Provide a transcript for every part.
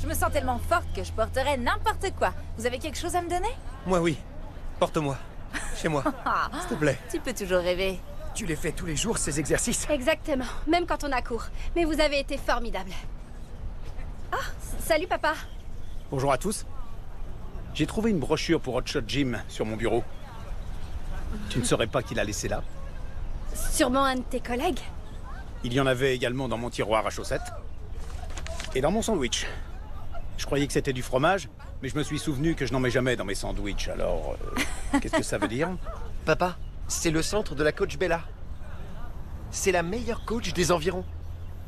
Je me sens tellement forte que je porterais n'importe quoi. Vous avez quelque chose à me donner? Moi, oui. Porte-moi. Chez moi. Ah, S'il te plaît. tu peux toujours rêver. Tu les fais tous les jours, ces exercices? Exactement, même quand on a cours. Mais vous avez été formidable. Ah, salut papa. Bonjour à tous. J'ai trouvé une brochure pour Hot Shot Gym sur mon bureau. Tu ne saurais pas qui l'a laissée là? Sûrement un de tes collègues. Il y en avait également dans mon tiroir à chaussettes. Et dans mon sandwich. Je croyais que c'était du fromage, mais je me suis souvenu que je n'en mets jamais dans mes sandwichs, alors... qu'est-ce que ça veut dire? Papa, c'est le centre de la coach Bella. C'est la meilleure coach des environs.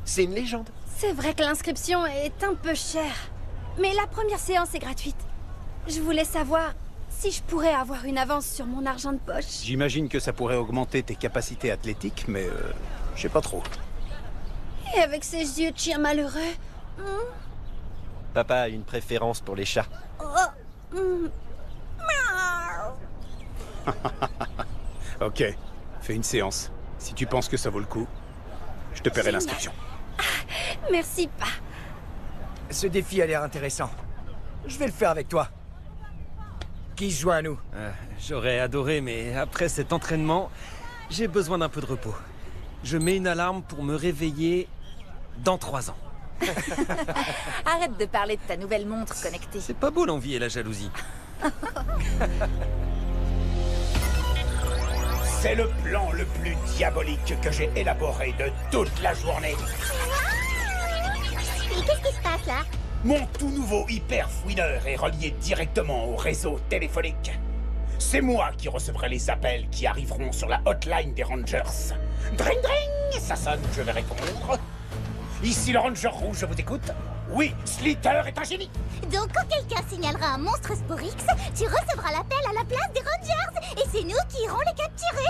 C'est une légende. C'est vrai que l'inscription est un peu chère. Mais la première séance est gratuite. Je voulais savoir si je pourrais avoir une avance sur mon argent de poche. J'imagine que ça pourrait augmenter tes capacités athlétiques, mais je sais pas trop. Et avec ses yeux de chien malheureux... Papa a une préférence pour les chats. Ok, fais une séance. Si tu penses que ça vaut le coup, je te paierai l'inscription. Merci pas. Ce défi a l'air intéressant. Je vais le faire avec toi. Qui se joint à nous? J'aurais adoré, mais après cet entraînement, j'ai besoin d'un peu de repos. Je mets une alarme pour me réveiller dans 3 ans. Arrête de parler de ta nouvelle montre connectée. C'est pas beau l'envie et la jalousie. C'est le plan le plus diabolique que j'ai élaboré de toute la journée. Et qu'est-ce qui se passe là? Mon tout nouveau hyper-fouineur est relié directement au réseau téléphonique. C'est moi qui recevrai les appels qui arriveront sur la hotline des Rangers. Dring dring, ça sonne, je vais répondre. Ici le Ranger rouge, je vous écoute. Oui, Slither est un génie. Donc quand quelqu'un signalera un monstre Sporix, tu recevras l'appel à la place des Rangers. Et c'est nous qui irons les capturer.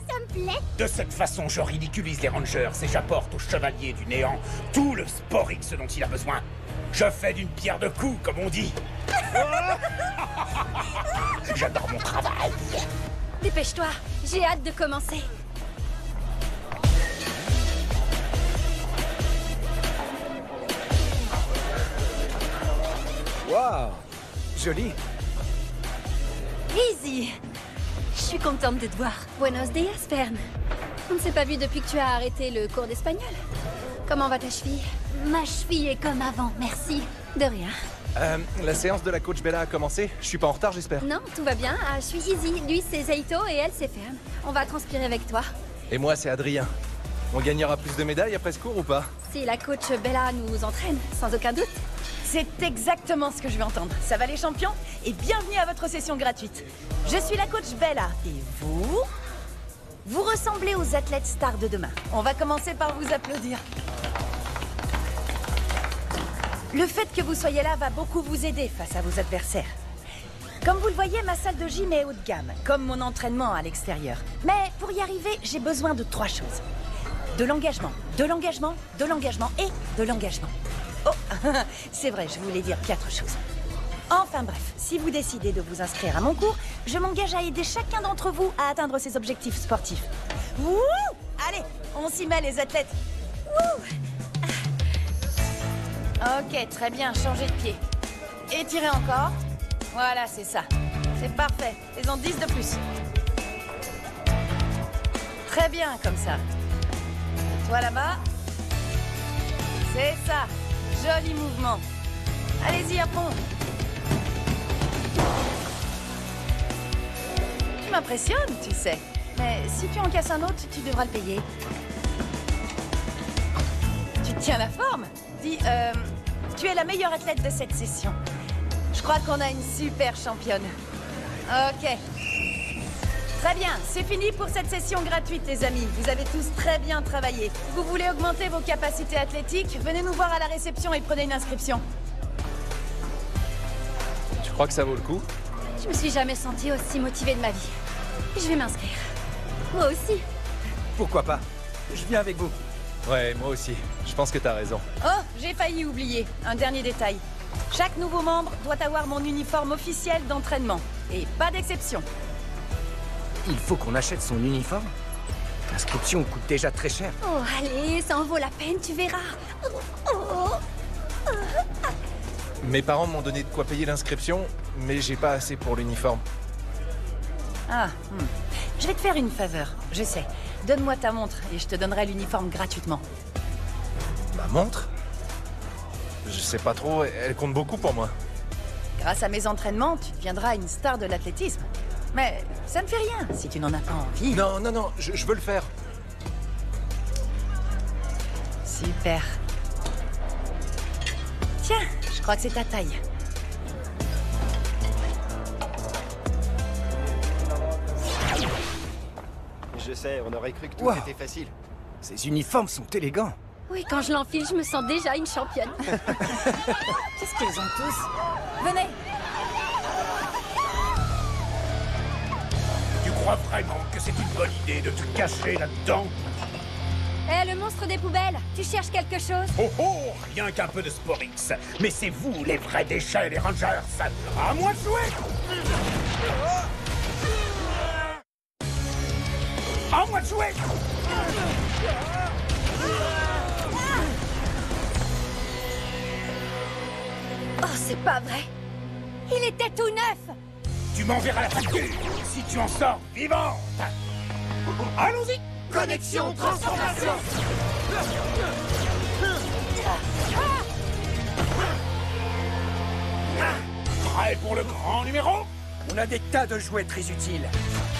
Ça me plaît. De cette façon, je ridiculise les Rangers et j'apporte au Chevalier du Néant tout le Sporix dont il a besoin. Je fais d'une pierre deux coups, comme on dit. J'adore mon travail. Dépêche-toi, j'ai hâte de commencer. Waouh! Joli. Easy. Je suis contente de te voir. Buenos dias, Fern. On ne s'est pas vu depuis que tu as arrêté le cours d'espagnol. Comment va ta cheville? Ma cheville est comme avant, merci. De rien. La séance de la coach Bella a commencé. Je suis pas en retard, j'espère. Non, tout va bien. Ah, je suis Izzy. Lui, c'est Zaito et elle, c'est Fern. On va transpirer avec toi. Et moi, c'est Adrien. On gagnera plus de médailles après ce cours ou pas? Si la coach Bella nous entraîne, sans aucun doute. C'est exactement ce que je veux entendre. Ça va les champions? Et bienvenue à votre session gratuite. Je suis la coach Bella. Et vous? Vous ressemblez aux athlètes stars de demain. On va commencer par vous applaudir. Le fait que vous soyez là va beaucoup vous aider face à vos adversaires. Comme vous le voyez, ma salle de gym est haut de gamme, comme mon entraînement à l'extérieur. Mais pour y arriver, j'ai besoin de 3 choses. De l'engagement, de l'engagement, de l'engagement et de l'engagement. Oh, c'est vrai, je voulais dire 4 choses. Enfin bref, si vous décidez de vous inscrire à mon cours, je m'engage à aider chacun d'entre vous à atteindre ses objectifs sportifs. Wouh! Allez, on s'y met les athlètes. Wouh! Ok, très bien, changez de pied. Étirez encore. Voilà, c'est ça. C'est parfait. Fais-en 10 de plus. Très bien, comme ça. Toi là-bas. C'est ça. Joli mouvement. Allez-y à fond. Tu m'impressionnes, tu sais. Mais si tu en casses un autre, tu devras le payer. Tu tiens la forme. Dis, tu es la meilleure athlète de cette session. Je crois qu'on a une super championne. Ok. Très bien, c'est fini pour cette session gratuite, les amis. Vous avez tous très bien travaillé. Vous voulez augmenter vos capacités athlétiques? Venez nous voir à la réception et prenez une inscription. Tu crois que ça vaut le coup? Je me suis jamais sentie aussi motivée de ma vie. Je vais m'inscrire. Moi aussi. Pourquoi pas? Je viens avec vous. Ouais, moi aussi. Je pense que t'as raison. Oh, j'ai failli oublier. Un dernier détail. Chaque nouveau membre doit avoir mon uniforme officiel d'entraînement. Et pas d'exception. Il faut qu'on achète son uniforme? L'inscription coûte déjà très cher. Oh, allez, ça en vaut la peine, tu verras. Mes parents m'ont donné de quoi payer l'inscription, mais j'ai pas assez pour l'uniforme. Ah, je vais te faire une faveur, je sais. Donne-moi ta montre et je te donnerai l'uniforme gratuitement. Ma montre? Je sais pas trop, elle compte beaucoup pour moi. Grâce à mes entraînements, tu deviendras une star de l'athlétisme. Mais ça ne fait rien si tu n'en as pas envie. Non, non, non, je veux le faire. Super. Tiens, je crois que c'est ta taille. Je sais, on aurait cru que tout Wow. était facile. Ces uniformes sont élégants. Oui, quand je l'enfile, je me sens déjà une championne. Qu'est-ce qu'ils ont tous? Venez. Tu crois vraiment que c'est une bonne idée de te cacher là-dedans? Eh, le monstre des poubelles, tu cherches quelque chose? Oh oh, rien qu'un peu de Sporix. Mais c'est vous, les vrais déchets des Rangers. À moi de jouer! À moi de jouer! Oh, c'est pas vrai. Il était tout neuf. Tu m'enverras la facture si tu en sors vivante. Allons-y! Connexion transformation. Prêt pour le grand numéro? On a des tas de jouets très utiles.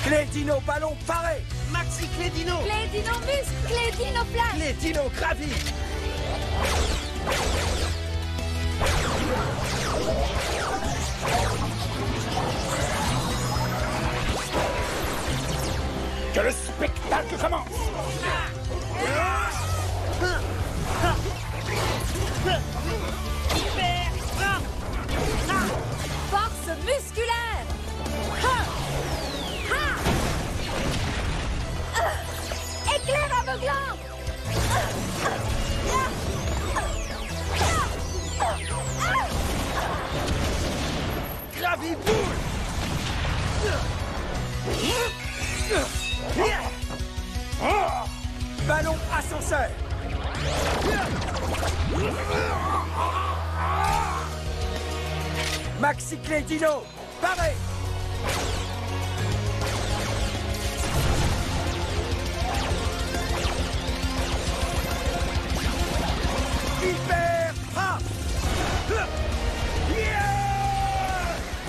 Clé Dino Ballon paré. Maxi Clé Dino. Clé dino muscle, clé dino place. Clé Dino Gravi. Que le spectacle commence! Force musculaire. Ha. Ha. Éclair aveuglant. Graviboule. Ballon ascenseur. Maxi Clé Dino paré. Hyper frappe.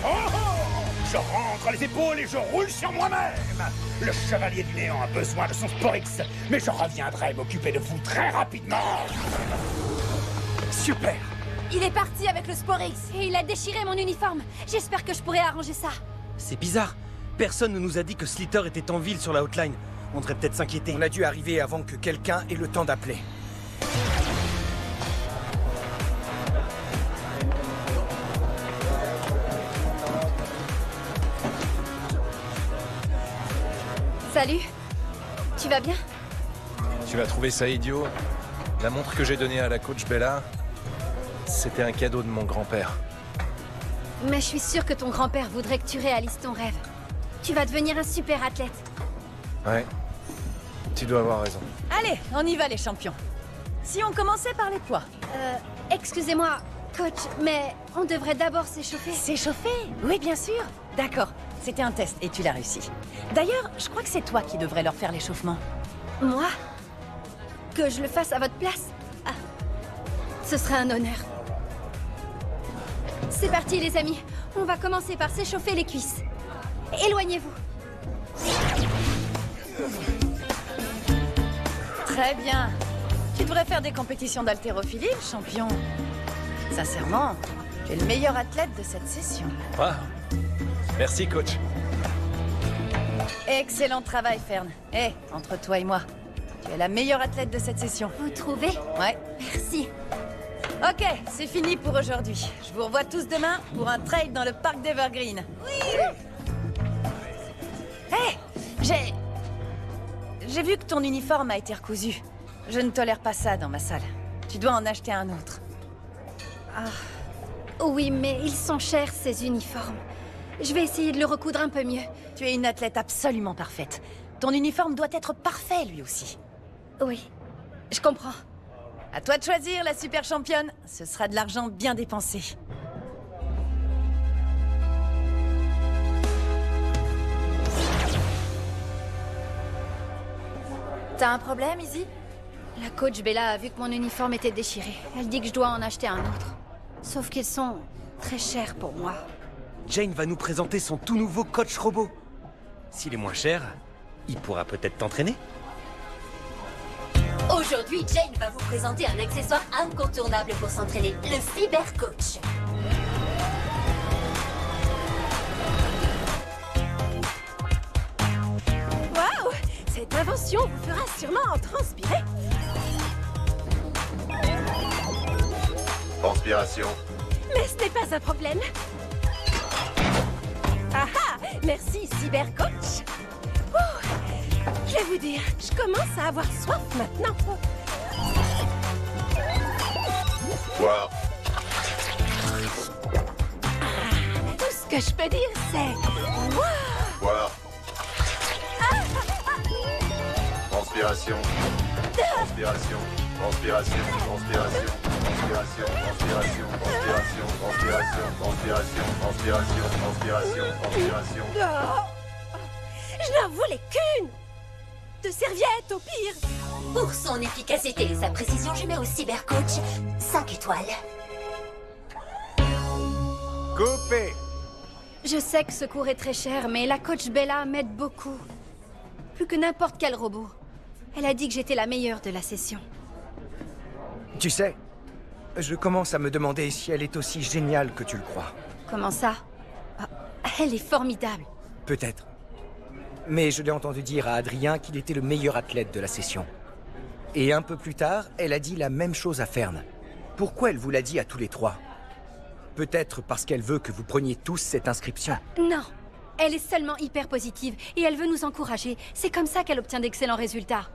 Oh, oh, je rentre les épaules et je roule sur moi-même. Le chevalier du néant a besoin de son Sporix, mais je reviendrai m'occuper de vous très rapidement. Super. Il est parti avec le Sporix et il a déchiré mon uniforme. J'espère que je pourrai arranger ça. C'est bizarre. Personne ne nous a dit que Slither était en ville sur la hotline. On devrait peut-être s'inquiéter. On a dû arriver avant que quelqu'un ait le temps d'appeler. Salut. Tu vas bien? Tu vas trouver ça idiot. La montre que j'ai donnée à la coach Bella, c'était un cadeau de mon grand-père. Mais je suis sûre que ton grand-père voudrait que tu réalises ton rêve. Tu vas devenir un super athlète. Ouais. Tu dois avoir raison. Allez, on y va les champions. Si on commençait par les poids. Excusez-moi, coach, mais on devrait d'abord s'échauffer. S'échauffer? Oui, bien sûr. D'accord, c'était un test et tu l'as réussi. D'ailleurs, je crois que c'est toi qui devrais leur faire l'échauffement. Moi? Que je le fasse à votre place? Ah. Ce serait un honneur. C'est parti les amis. On va commencer par s'échauffer les cuisses. Éloignez-vous. Très bien. Tu devrais faire des compétitions d'haltérophilie, champion. Sincèrement, tu es le meilleur athlète de cette session. Ah. Merci, coach. Excellent travail, Fern. Hé, entre toi et moi, tu es la meilleure athlète de cette session. Vous trouvez? Ouais. Merci. Ok, c'est fini pour aujourd'hui. Je vous revois tous demain pour un trail dans le parc d'Evergreen. Oui. Hé, j'ai vu que ton uniforme a été recousu. Je ne tolère pas ça dans ma salle. Tu dois en acheter un autre. Oui, mais ils sont chers, ces uniformes. Je vais essayer de le recoudre un peu mieux. Tu es une athlète absolument parfaite. Ton uniforme doit être parfait, lui aussi. Oui, je comprends. À toi de choisir, la super championne. Ce sera de l'argent bien dépensé. T'as un problème, Izzy? La coach Bella a vu que mon uniforme était déchiré. Elle dit que je dois en acheter un autre. Sauf qu'ils sont très chers pour moi. Jane va nous présenter son tout nouveau coach robot. S'il est moins cher, il pourra peut-être t'entraîner. Aujourd'hui, Jane va vous présenter un accessoire incontournable pour s'entraîner, le Cybercoach. Waouh! Cette invention vous fera sûrement en transpirer. Transpiration. Mais ce n'est pas un problème. Ah ah! Merci, Cybercoach. Je vais vous dire, je commence à avoir soif maintenant. Boire. Tout ce que je peux dire, c'est... Wow! Boire. Transpiration. Transpiration. Transpiration. Transpiration. Transpiration. Transpiration. Transpiration. Transpiration. Transpiration. Transpiration. Transpiration. Transpiration. Je n'en voulais qu'une! De serviette, au pire! Pour son efficacité et sa précision, je mets au Cybercoach 5 étoiles. Coupé! Je sais que ce cours est très cher, mais la coach Bella m'aide beaucoup. Plus que n'importe quel robot. Elle a dit que j'étais la meilleure de la session. Tu sais, je commence à me demander si elle est aussi géniale que tu le crois. Comment ça? Ah, elle est formidable. Peut-être. Mais je l'ai entendu dire à Adrien qu'il était le meilleur athlète de la session. Et un peu plus tard, elle a dit la même chose à Fern. Pourquoi elle vous l'a dit à tous les trois? Peut-être parce qu'elle veut que vous preniez tous cette inscription. Non. Elle est seulement hyper positive et elle veut nous encourager. C'est comme ça qu'elle obtient d'excellents résultats.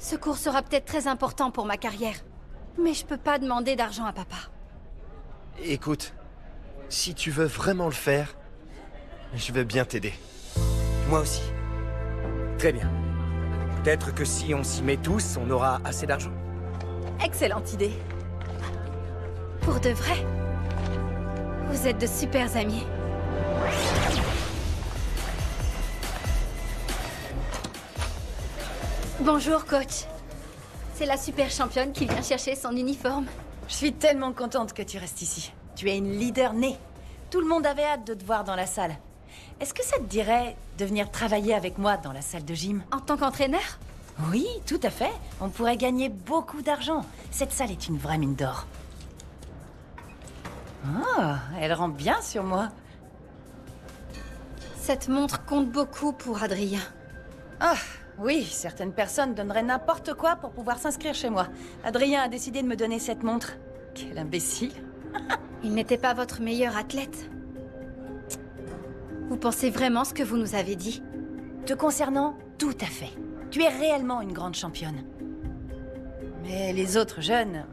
Ce cours sera peut-être très important pour ma carrière. Mais je peux pas demander d'argent à papa. Écoute, si tu veux vraiment le faire, je vais bien t'aider. Moi aussi. Très bien. Peut-être que si on s'y met tous, on aura assez d'argent. Excellente idée. Pour de vrai. Vous êtes de super amis. Bonjour, coach. C'est la super championne qui vient chercher son uniforme. Je suis tellement contente que tu restes ici. Tu es une leader née. Tout le monde avait hâte de te voir dans la salle. Est-ce que ça te dirait de venir travailler avec moi dans la salle de gym? En tant qu'entraîneur? Oui, tout à fait. On pourrait gagner beaucoup d'argent. Cette salle est une vraie mine d'or. Oh, elle rend bien sur moi. Cette montre compte beaucoup pour Adrien. Ah, oui, certaines personnes donneraient n'importe quoi pour pouvoir s'inscrire chez moi. Adrien a décidé de me donner cette montre. Quel imbécile. Il n'était pas votre meilleur athlète? Vous pensez vraiment ce que vous nous avez dit? Te concernant, tout à fait. Tu es réellement une grande championne. Mais les autres jeunes...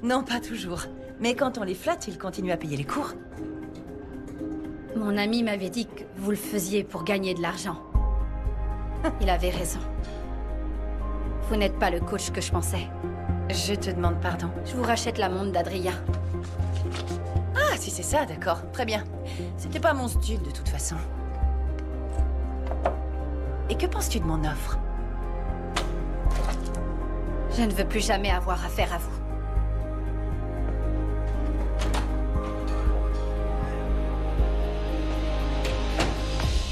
non, pas toujours. Mais quand on les flatte, ils continuent à payer les cours. Mon ami m'avait dit que vous le faisiez pour gagner de l'argent. Il avait raison. Vous n'êtes pas le coach que je pensais. Je te demande pardon. Je vous rachète la montre d'Adrien. Ah, si c'est ça, d'accord. Très bien. C'était pas mon style, de toute façon. Et que penses-tu de mon offre? Je ne veux plus jamais avoir affaire à vous.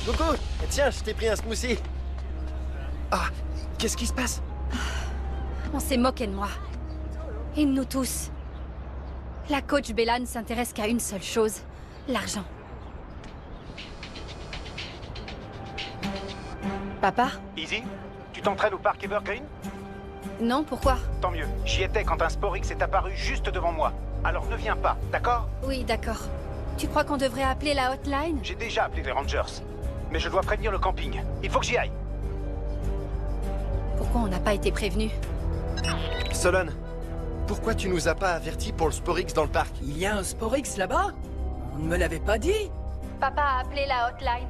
Coucou! Tiens, je t'ai pris un smoothie. Ah, qu'est-ce qui se passe? On s'est moqué de moi. Et de nous tous. La coach Bella ne s'intéresse qu'à une seule chose, l'argent. Papa? Izzy, tu t'entraînes au parc Evergreen? Non, pourquoi? Tant mieux. J'y étais quand un Sporix est apparu juste devant moi. Alors ne viens pas, d'accord? Oui, d'accord. Tu crois qu'on devrait appeler la hotline? J'ai déjà appelé les Rangers. Mais je dois prévenir le camping. Il faut que j'y aille. Pourquoi on n'a pas été prévenus? Solon, pourquoi tu nous as pas avertis pour le Sporix dans le parc? Il y a un Sporix là-bas? On ne me l'avait pas dit? Papa a appelé la hotline.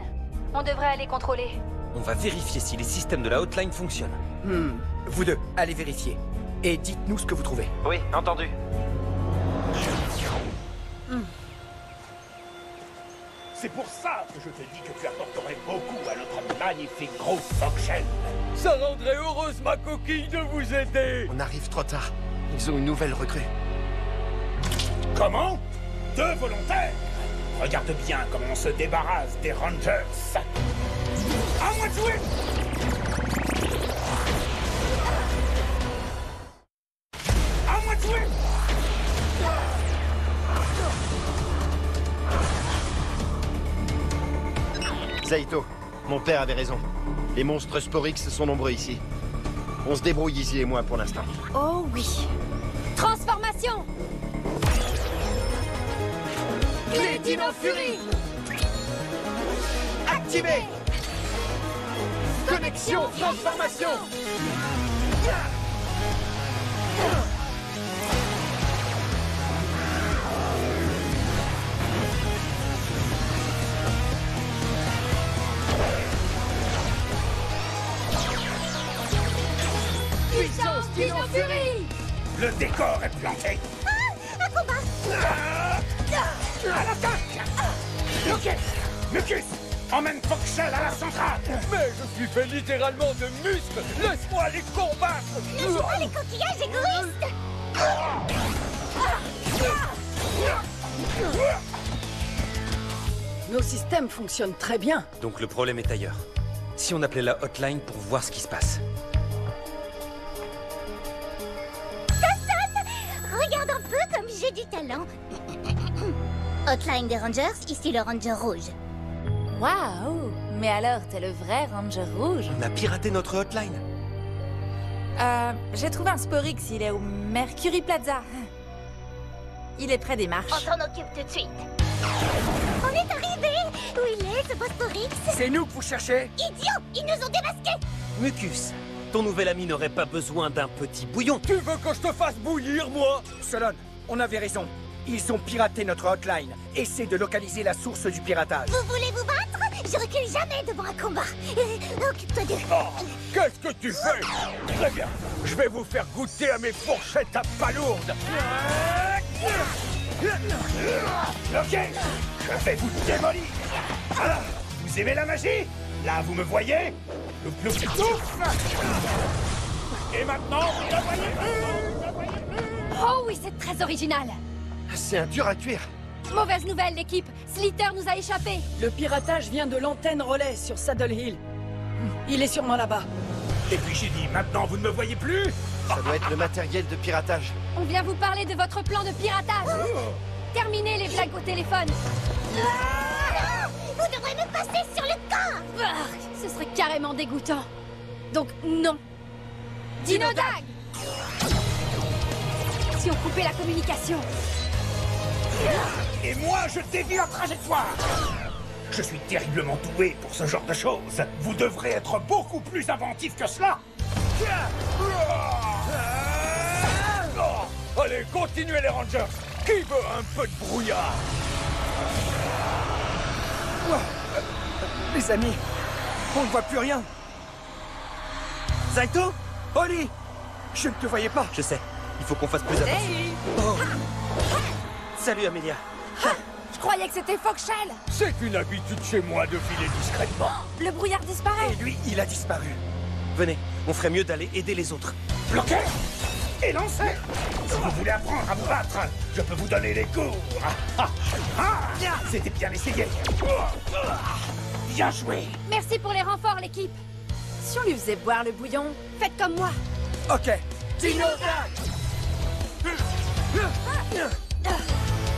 On devrait aller contrôler. On va vérifier si les systèmes de la hotline fonctionnent. Vous deux, allez vérifier. Et dites-nous ce que vous trouvez. Oui, entendu. C'est pour ça que je te dis que tu apporterais beaucoup à notre magnifique groupe Function. Ça rendrait heureuse ma coquille de vous aider. On arrive trop tard. Ils ont une nouvelle recrue. Comment? 2 volontaires? Regarde bien comment on se débarrasse des Rangers. À moi de jouer! À moi de jouer! Zaito, mon père avait raison. Les monstres Sporix sont nombreux ici. On se débrouille ici et moi pour l'instant. Oh oui. Transformation! Les Dino Fury! Activé! Connexion transformation! Puissance Dino Fury! Le décor est planté. Un combat! À l'attaque! Mucus! Mucus! Emmène Foxshell à la centrale! Mais je suis fait littéralement de muscles! Laisse-moi les combattre! Ne joue pas les coquillages égoïstes! Nos systèmes fonctionnent très bien. Donc le problème est ailleurs. Si on appelait la hotline pour voir ce qui se passe. Regarde un peu comme j'ai du talent. Hotline des Rangers, ici le Ranger rouge. Waouh! Mais alors, t'es le vrai Ranger rouge? On a piraté notre hotline. J'ai trouvé un Sporix, il est au Mercury Plaza. Il est près des marches. On s'en occupe tout de suite. On est arrivé! Où il est, ce beau Sporix? C'est nous que vous cherchez? Idiot! Ils nous ont démasqués! Mucus, ton nouvel ami n'aurait pas besoin d'un petit bouillon. Tu veux que je te fasse bouillir, moi? Solon, on avait raison. Ils ont piraté notre hotline. Essaie de localiser la source du piratage. Vous voulez vous battre? Je recule jamais devant un combat. Occupe-toi d'eux. Oh, qu'est-ce que tu fais? Très bien, je vais vous faire goûter à mes fourchettes à palourdes. Ok, je vais vous démolir. Ah, vous aimez la magie? Là, vous me voyez? Le plus touffe. Et maintenant, vous ne voyez plus. Oh oui, c'est très original. C'est un dur à cuire. Mauvaise nouvelle, l'équipe. Slither nous a échappé. Le piratage vient de l'antenne relais sur Saddle Hill. Il est sûrement là-bas. Et puis j'ai dit, maintenant, vous ne me voyez plus? Ça doit être le matériel de piratage. On vient vous parler de votre plan de piratage. Terminez les blagues au téléphone. Vous devrez me passer sur le corps. Ce serait carrément dégoûtant. Donc non. Dinodag! Si on coupait la communication. Et moi, je dévie la trajectoire. Je suis terriblement doué pour ce genre de choses. Vous devrez être beaucoup plus inventif que cela. Allez, continuez les Rangers. Qui veut un peu de brouillard? Les amis, on ne voit plus rien. Zaito? Oli? Je ne te voyais pas. Je sais, il faut qu'on fasse plus attention. Hey! Oh. Salut Amelia. Je croyais que c'était Foxshell. C'est une habitude chez moi de filer discrètement. Le brouillard disparaît. Et lui, il a disparu. Venez, on ferait mieux d'aller aider les autres. Bloqué et lancé. Si vous voulez apprendre à vous battre, je peux vous donner les cours. C'était bien essayé. Bien joué. Merci pour les renforts, l'équipe. Si on lui faisait boire le bouillon. Faites comme moi. Ok.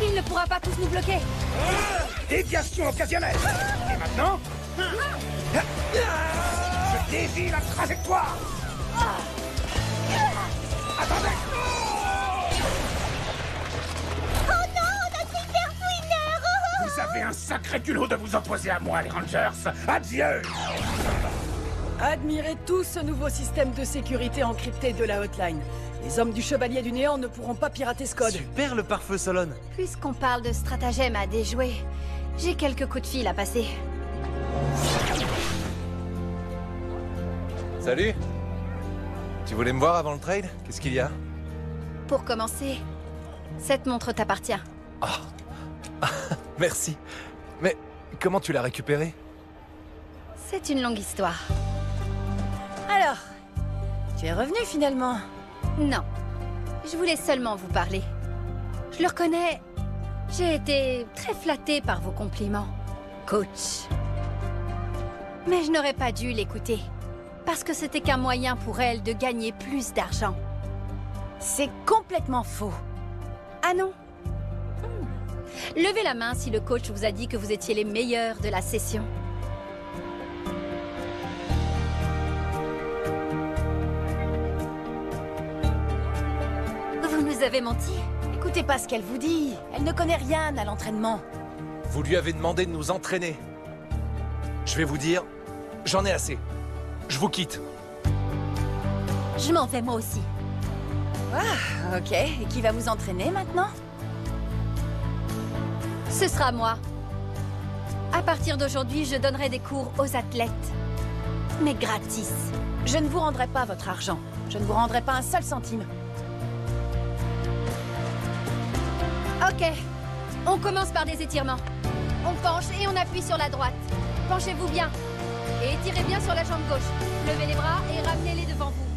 Il ne pourra pas tous nous bloquer. Déviation occasionnelle. Et maintenant, je dévie la trajectoire. Attendez. Oh non, notre hyper fouineur. Vous avez un sacré culot de vous opposer à moi, les Rangers. Adieu. Admirez tous ce nouveau système de sécurité encrypté de la hotline. Les hommes du Chevalier du Néant ne pourront pas pirater ce code. Super le pare-feu Solon. Puisqu'on parle de stratagème à déjouer, j'ai quelques coups de fil à passer. Salut. Tu voulais me voir avant le trade? Qu'est-ce qu'il y a? Pour commencer, cette montre t'appartient. Ah. Merci. Mais comment tu l'as récupérée? C'est une longue histoire. Alors, Alors, tu es revenu finalement. Non. Je voulais seulement vous parler. Je le reconnais. J'ai été très flattée par vos compliments, coach. Mais je n'aurais pas dû l'écouter. Parce que c'était qu'un moyen pour elle de gagner plus d'argent. C'est complètement faux. Ah non? Levez la main si le coach vous a dit que vous étiez les meilleurs de la session. Vous nous avez menti? Écoutez pas ce qu'elle vous dit. Elle ne connaît rien à l'entraînement. Vous lui avez demandé de nous entraîner. Je vais vous dire, j'en ai assez. Je vous quitte. Je m'en vais moi aussi. Ah, ok. Et qui va vous entraîner maintenant? Ce sera moi. À partir d'aujourd'hui, je donnerai des cours aux athlètes. Mais gratis. Je ne vous rendrai pas votre argent. Je ne vous rendrai pas un seul centime. Ok. On commence par des étirements. On penche et on appuie sur la droite. Penchez-vous bien. Et étirez bien sur la jambe gauche. Levez les bras et ramenez-les devant vous.